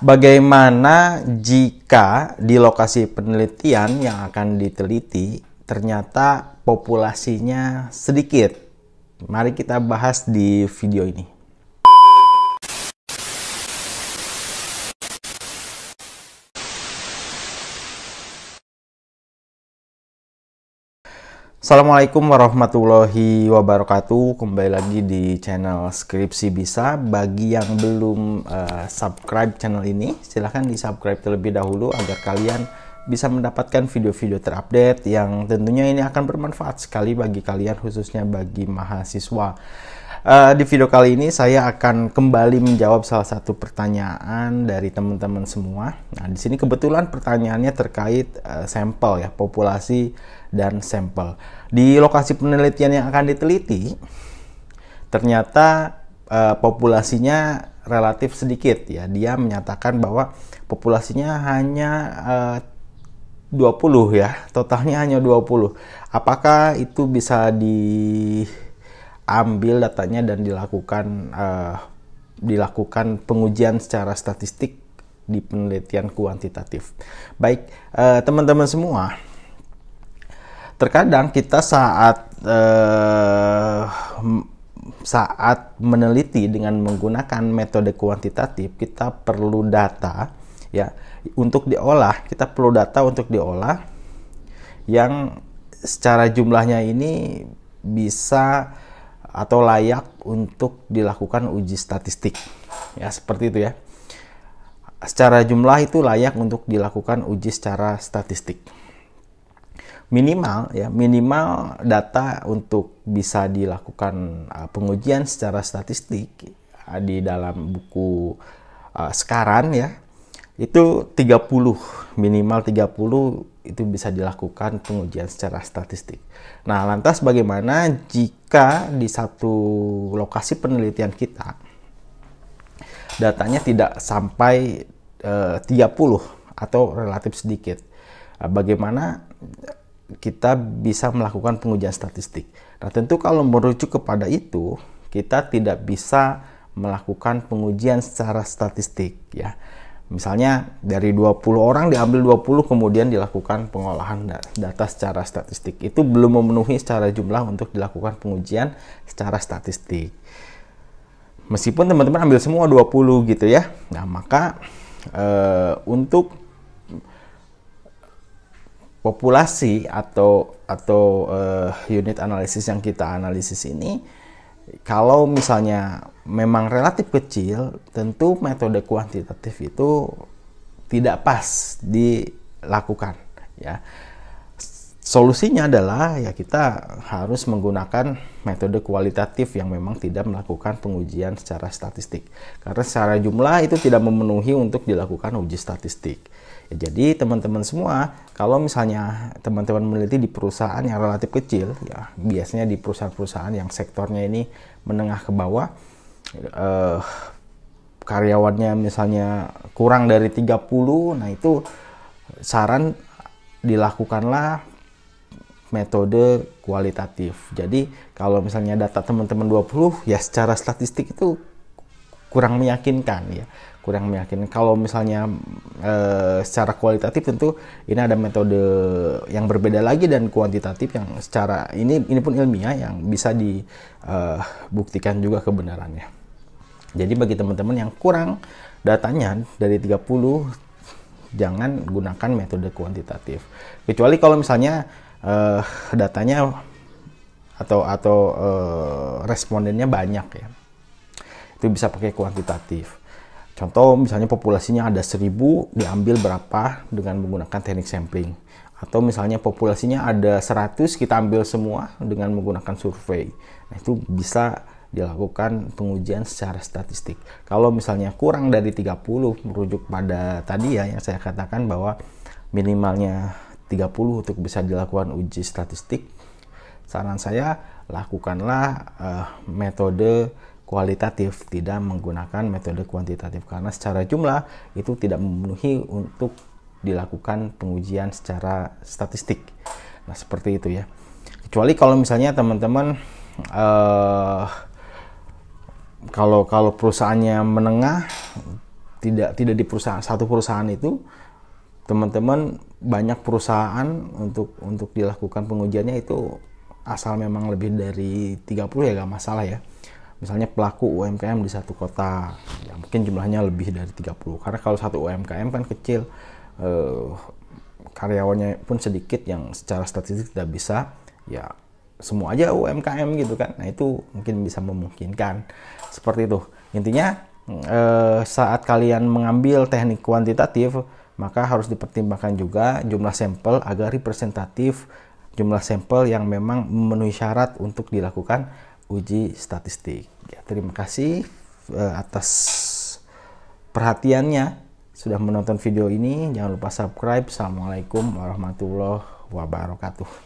Bagaimana jika di lokasi penelitian yang akan diteliti ternyata populasinya sedikit? Mari kita bahas di video ini. Assalamualaikum warahmatullahi wabarakatuh. Kembali lagi di channel Skripsi Bisa. Bagi yang belum subscribe channel ini, silahkan di subscribe terlebih dahulu agar kalian bisa mendapatkan video-video terupdate yang tentunya ini akan bermanfaat sekali bagi kalian, khususnya bagi mahasiswa. Di video kali ini saya akan kembali menjawab salah satu pertanyaan dari teman-teman semua. Nah, di sini kebetulan pertanyaannya terkait sampel ya, populasi dan sampel. Di lokasi penelitian yang akan diteliti, ternyata populasinya relatif sedikit ya. Dia menyatakan bahwa populasinya hanya 20 ya, totalnya hanya 20. Apakah itu bisa diambil datanya dan dilakukan pengujian secara statistik di penelitian kuantitatif? Baik, teman-teman semua, terkadang kita saat meneliti dengan menggunakan metode kuantitatif, kita perlu data ya untuk diolah. Kita perlu data untuk diolah yang secara jumlahnya ini bisa atau layak untuk dilakukan uji statistik. Ya, seperti itu ya. Secara jumlah itu layak untuk dilakukan uji secara statistik. Minimal data untuk bisa dilakukan pengujian secara statistik di dalam buku Sekaran ya, itu 30, minimal 30 itu bisa dilakukan pengujian secara statistik. Nah, lantas bagaimana jika di satu lokasi penelitian kita datanya tidak sampai 30 atau relatif sedikit? Bagaimana kita bisa melakukan pengujian statistik? Nah, tentu kalau merujuk kepada itu, kita tidak bisa melakukan pengujian secara statistik ya. Misalnya dari 20 orang diambil 20, kemudian dilakukan pengolahan data secara statistik. Itu belum memenuhi secara jumlah untuk dilakukan pengujian secara statistik. Meskipun teman-teman ambil semua 20 gitu ya. Nah, maka untuk populasi atau unit analisis yang kita analisis ini, kalau misalnya memang relatif kecil, tentu metode kuantitatif itu tidak pas dilakukan ya. Solusinya adalah ya kita harus menggunakan metode kualitatif yang memang tidak melakukan pengujian secara statistik. Karena secara jumlah itu tidak memenuhi untuk dilakukan uji statistik. Ya, jadi teman-teman semua, kalau misalnya teman-teman meneliti di perusahaan yang relatif kecil, ya biasanya di perusahaan-perusahaan yang sektornya ini menengah ke bawah, karyawannya misalnya kurang dari 30, nah itu saran dilakukanlah metode kualitatif. Jadi kalau misalnya data teman-teman 20, ya secara statistik itu kurang meyakinkan ya. Kurang meyakinkan. Kalau misalnya secara kualitatif tentu ini ada metode yang berbeda lagi dan kuantitatif yang secara ini pun ilmiah yang bisa dibuktikan juga kebenarannya. Jadi bagi teman-teman yang kurang datanya dari 30, jangan gunakan metode kuantitatif. Kecuali kalau misalnya datanya atau respondennya banyak ya. Itu bisa pakai kuantitatif. Contoh misalnya populasinya ada 1000, diambil berapa dengan menggunakan teknik sampling. Atau misalnya populasinya ada 100, kita ambil semua dengan menggunakan survei. Nah, itu bisa dilakukan pengujian secara statistik. Kalau misalnya kurang dari 30, merujuk pada tadi ya yang saya katakan bahwa minimalnya 30 untuk bisa dilakukan uji statistik, saran saya lakukanlah metode kualitatif, tidak menggunakan metode kuantitatif, karena secara jumlah itu tidak memenuhi untuk dilakukan pengujian secara statistik. Nah, seperti itu ya. Kecuali kalau misalnya teman-teman kalau perusahaannya menengah, tidak di satu perusahaan itu, teman-teman, banyak perusahaan untuk dilakukan pengujiannya itu asal memang lebih dari 30 ya gak masalah ya. Misalnya pelaku UMKM di satu kota, ya mungkin jumlahnya lebih dari 30. Karena kalau satu UMKM kan kecil, karyawannya pun sedikit yang secara statistik tidak bisa, ya semua aja UMKM gitu kan. Nah itu mungkin bisa memungkinkan seperti itu. Intinya saat kalian mengambil teknik kuantitatif, maka harus dipertimbangkan juga jumlah sampel agar representatif, jumlah sampel yang memang memenuhi syarat untuk dilakukan uji statistik. Ya, terima kasih atas perhatiannya sudah menonton video ini. Jangan lupa subscribe. Assalamualaikum warahmatullahi wabarakatuh.